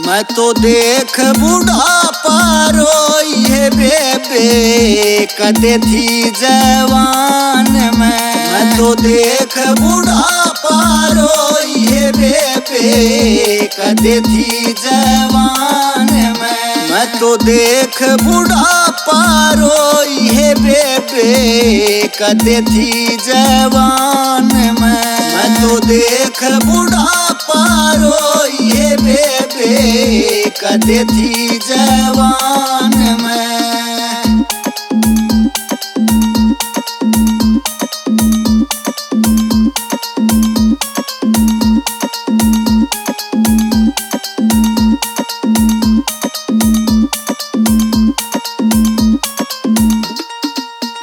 मैं तो देख बुढ़ापा रोइए बेबे कदे थी जवान मैं तो देख बुढ़ापा रोइए बेबे कदे थी जवान मैं तो देख बुढ़ापा रोइए बेबे कदे थी जवान मैं तो देख बुढ़ापा रोइए बेबे कदे थी जवान मैं।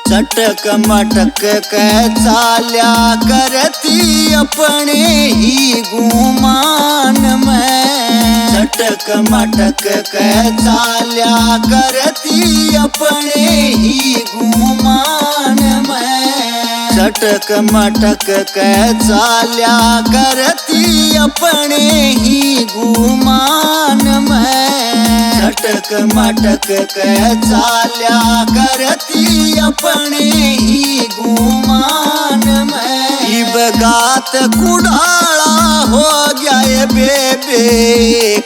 चटक मटक के चाल्या करती अपने ही गुमान में चटक मटक के चाल्या करती अपने ही गुमान में चटक मटक के चाल्या करती अपने ही गुमान में चटक मटक के चाल्या करती अपने ही गुमान में इब गात कुड़ाला हो गया ये बेबे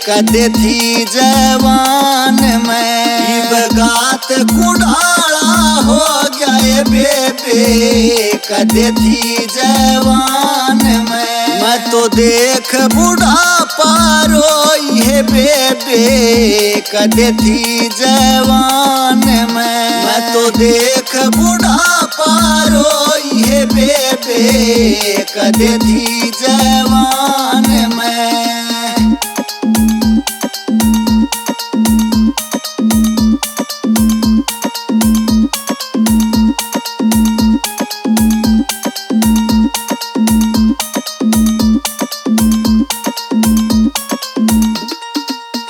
कदे थी जवान में इब गात कुड़ाला हो गया ये बेबे कदे थी जवान मैं तो देख बुढ़ापा रोइए बेबे कदे थी जवान मैं तो देख बुढ़ापा रोइए बेबे कदे थी जवान मैं।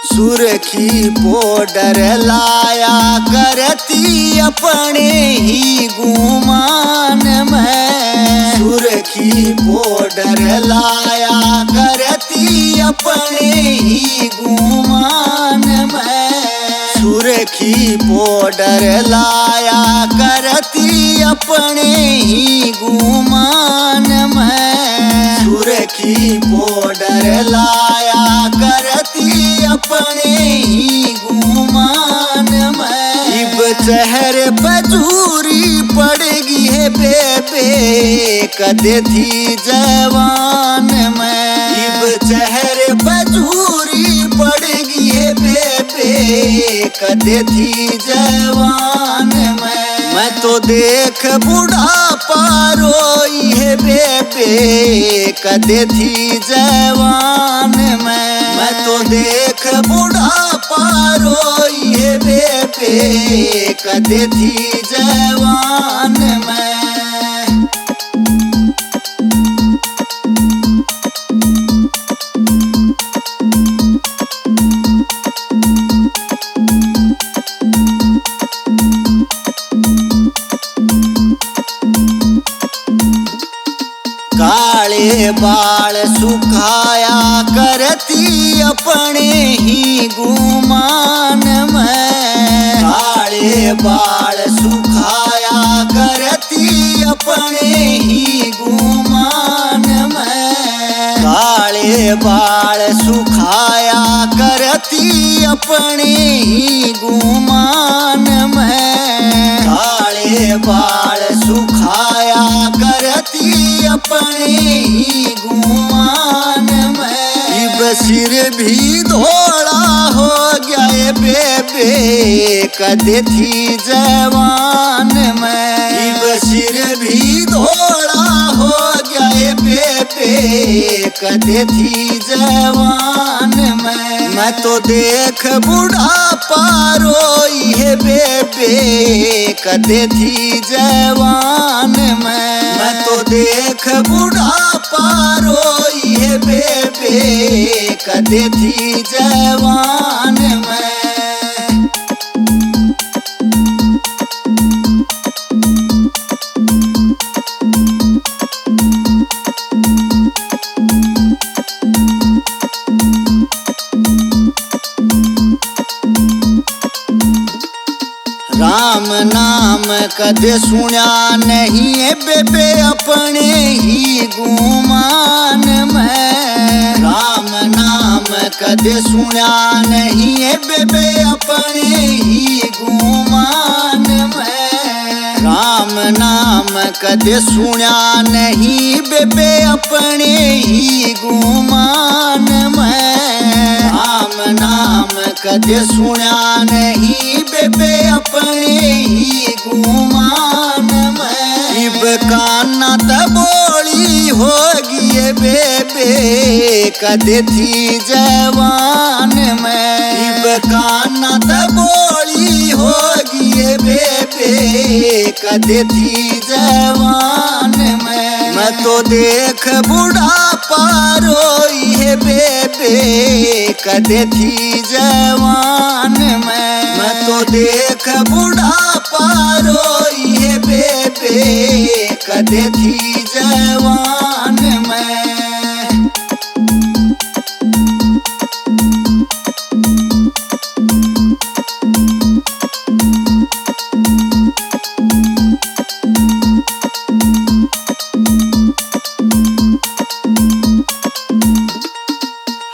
सुर्खी पाउडर लाया करती अपने ही गुमान में सुर्खी पाउडर लाया करती अपने ही गुमान में सुर्खी पाउडर लाया करती अपने ही गुमान में सुर्खी पाउडर लाया करती अपने ही गुमान में इब चेहरे पे चूरी पड़ेगी है बेबे कदे थी जवान में इब चेहरे पे चूरी पड़ेगी है बेबे कदे थी जवान मैं तो देख बुढ़ापा रोइए बेबे कदे थी जवान मैं तो देख बुढ़ापा रोइए बेबे कदे थी जवान मैं। काले बाल सुखाया करती अपने ही गुमान में काले बाल सुखाया करती अपने ही गुमान में काले बाल सुखाया करती अपने ही गुमान में काले बाल सुखाया करती अपने ही गुमान में इब सिर भी धोला हो गया ये बेबे कदे थी जवान में इब सिर भी धोला हो गया ये बेबे कदे थी जवान मैं तो देख बुढ़ापा रोइए बेबे कदे थी जवान मैं तो देख बुढ़ापा रोइए बेबे कदे थी जवान मैं। राम नाम कदे सुना नहीं है बेबे अपने ही गुमान में। राम नाम कदे सुना नहीं है बेबे अपने ही गुमान में। राम नाम कदे सुना नहीं बेबे अपने ही गुमान में। राम नाम कदे सुना नहीं बेबे अपने ही गुमान में। इब काना तबोली होगी बेबे कदे थी जवान में। इब काना तबोली होगी बेबे कदे थी जवान में। मैं तो देख बुढ़ापा रोई है बेबे कदे थी जवान में। मैं तो देख बुढ़ापा रोई है बेबे कदे थी जवान में।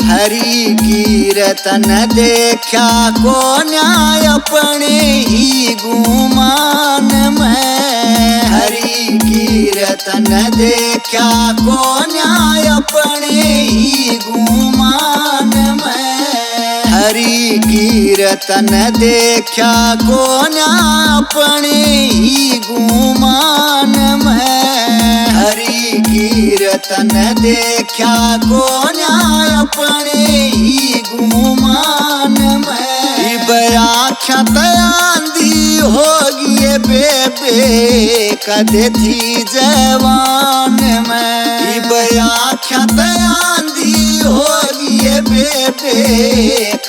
हरि कीर्तन देखा को न्याय अपने ही गुमान में। हरि कीर्तन देखा को न्याय अपने ही गुमान में। हरि कीर्तन देखा को न्याय अपने ही गुमान में। हरि कीर्तन देखा को न्याय अपने ही गुमान में। इब आँखें आंधी होगी बेबे कदे थी जवान में। इब आँखें आंधी होगी बेबे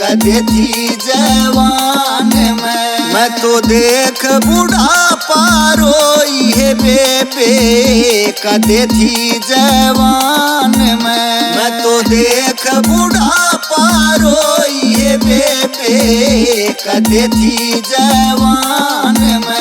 कदे थी जवान में। मैं तो देख बुढ़ापा रोई है बेबे कदे थी जवान में। मैं तो देख बुढ़ापा रोई है बेबे कदे थी जवान में।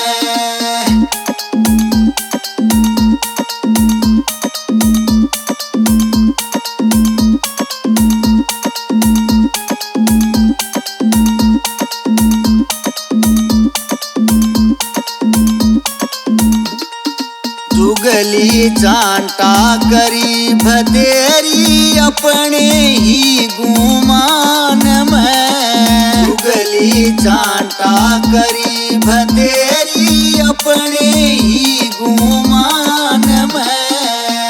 जुगली चांटा करी भतेरी अपने ही गुमान में। जुगली चांटा करी भतेरी अपने ही गुमान में।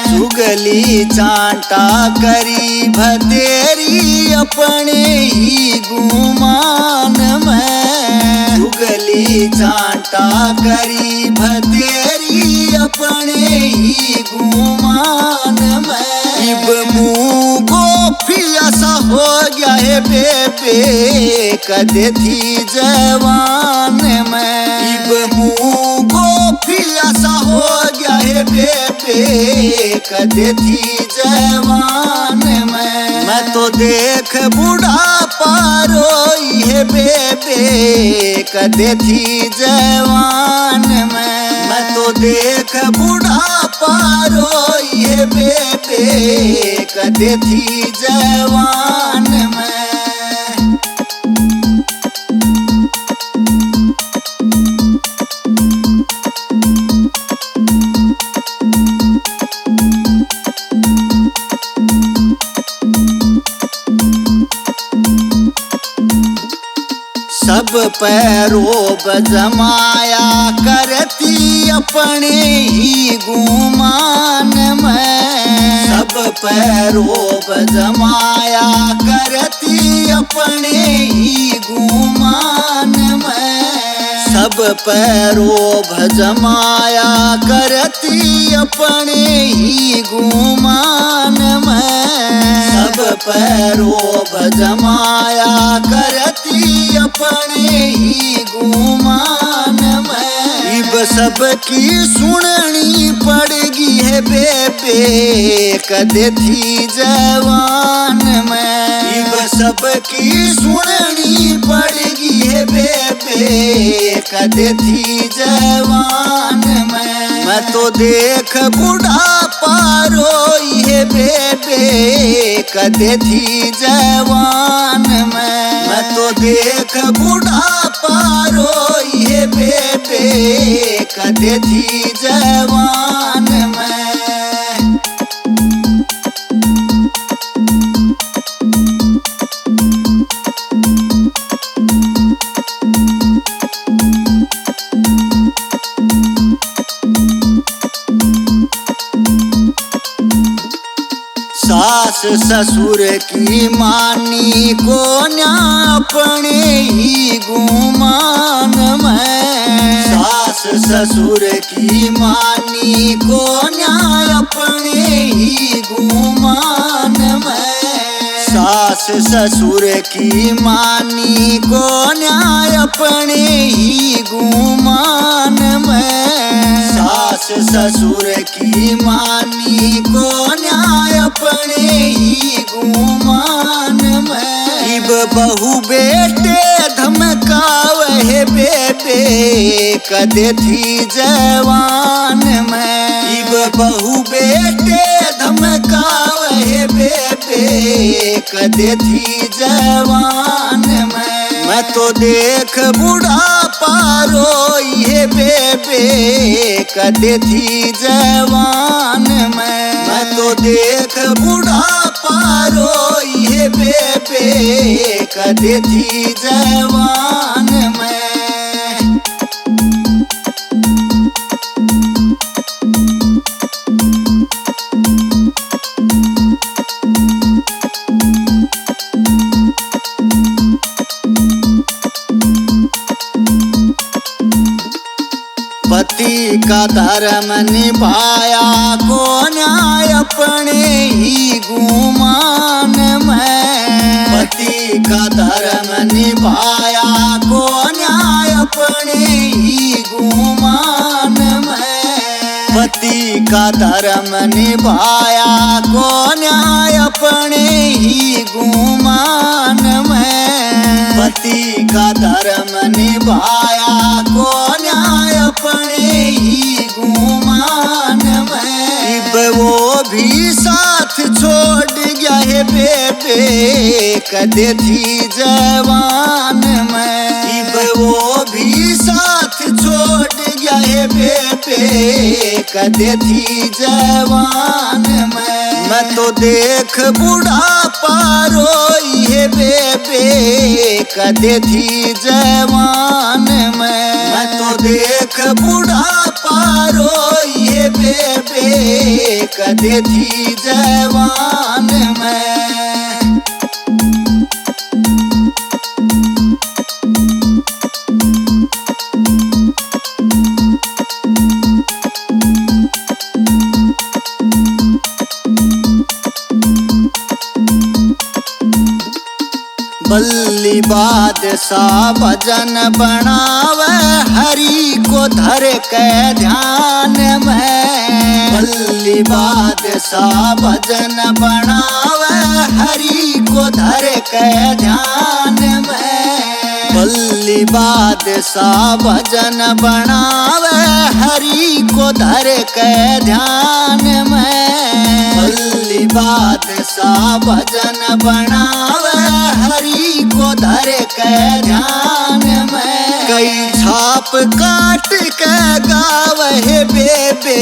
जुगली चांटा करी भतेरी अपने ही गुमान में। जुगली चांटा करी भतेरी अपने ही गुमान में। इब मुँह गोफिया सा हो गया है बेबे कदे थी जवान में। इब मुँह गोफिया सा हो गया है बेबे कदे थी जवान में। मैं तो देख बुढ़ापा रोई है बेबे कदे थी जवान में। मैं तो देख बुढ़ापा रोई है बेबे कदे थी जवान में। सब पैरों बजमाया करती अपने ही गुमान में। सब पैरों बजमाया करती अपने ही गुमान में। सब पैरों भजमाया करती अपने ही गुमान में। सब पैरों भजमाया करती अपने ही गुमान में। इब सबकी सुननी पड़गी है बेबे कदे थी जवान में। इब सबकी सुननी पड़गी है बेबे बेबे कदे थी जवान मैं तो देख बुढ़ापा रोई है बेबे कदे थी जवान मैं तो देख बुढ़ापा रोई है बेबे कदे थी जवान मैं। सास ससुर की मानी को न्याय अपने ही गुमान में। सास ससुर की मानी को न्याय अपने ही गुमान में। सास ससुर की मानी को न्याय अपने ही गुमान में। सास ससुर की मानी को न्याय अपने ही गुमान में। इब बहू बेटे धमकावे बेबे कदे थी जवान में। इब बहू बेटे धमकावे बेबे कदे थी जवान में। मैं तो देख बुढ़ापा रोई है बेबे कदे थी जवान मैं तो देख बुढ़ापा रोई है बेबे कदे थी जवान मैं। पति का धर्म निभाया को न्याय अपने ही गुमान में। पति का धर्म निभाया को न्याय अपने ही गुमान में। पति का धर्म निभाया को न्याय अपने ही गुमान में। पति का धर्म निभाया को न्याय अपने ही गुमान में। इब वो भी साथ छोड़ गया है बेबे कदे थी जवान में। इब वो भी साथ छोड़ गया है बेबे कदे थी जवान में। मैं तो देख बुढ़ापा रोई है बेबे कदे थी जवान मैं तो देख बुढ़ापा रोई है बेबे कदे थी जवान मैं। बल्ली बादशाह भजन बनावे हरि को धर के ध्यान में। बल्ली बादशाह भजन बनावे हरि को धर के ध्यान में। बल्ली बादशाह भजन बनावे हरि को धर के ध्यान में। बल्ली बादशाह भजन बनावे हरि को धर के ध्यान में। कई छाप काट के गावे बेबे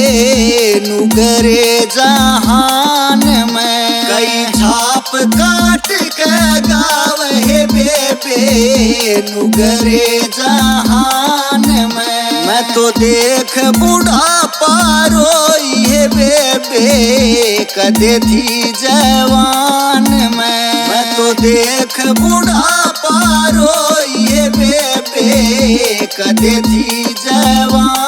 नुगरे जहान में। कई छाप काट के गावे बेबे नुगरे जहान में। मैं तो देख बुढ़ापा रोई है बेबे कदे थी जवान मैं तो देख बुढ़ापा रोई है बेबे कदे थी जवान।